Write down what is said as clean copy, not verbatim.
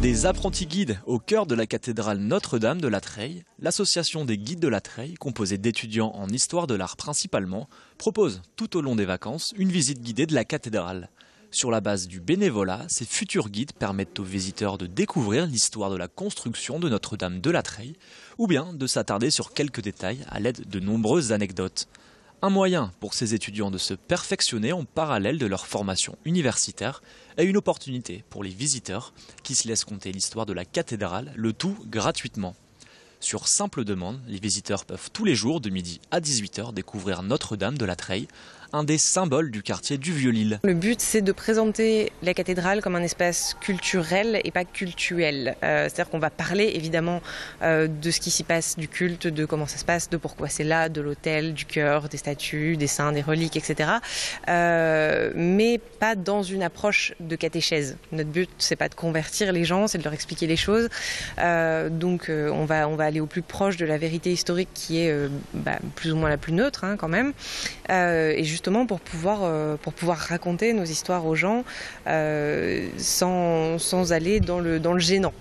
Des apprentis guides au cœur de la cathédrale Notre-Dame de la Treille, l'association des guides de la Treille, composée d'étudiants en histoire de l'art principalement, propose tout au long des vacances une visite guidée de la cathédrale. Sur la base du bénévolat, ces futurs guides permettent aux visiteurs de découvrir l'histoire de la construction de Notre-Dame de la Treille ou bien de s'attarder sur quelques détails à l'aide de nombreuses anecdotes. Un moyen pour ces étudiants de se perfectionner en parallèle de leur formation universitaire et une opportunité pour les visiteurs qui se laissent conter l'histoire de la cathédrale, le tout gratuitement. Sur simple demande, les visiteurs peuvent tous les jours de midi à 18h découvrir Notre-Dame de la Treille, un des symboles du quartier du Vieux-Lille. Le but, c'est de présenter la cathédrale comme un espace culturel et pas cultuel. C'est-à-dire qu'on va parler évidemment de ce qui s'y passe, du culte, de comment ça se passe, de pourquoi c'est là, de l'autel, du chœur, des statues, des saints, des reliques, etc. Mais pas dans une approche de catéchèse. Notre but, c'est pas de convertir les gens, c'est de leur expliquer les choses. Donc on va aller au plus proche de la vérité historique qui est plus ou moins la plus neutre quand même. Et justement pour pouvoir raconter nos histoires aux gens sans aller dans le gênant.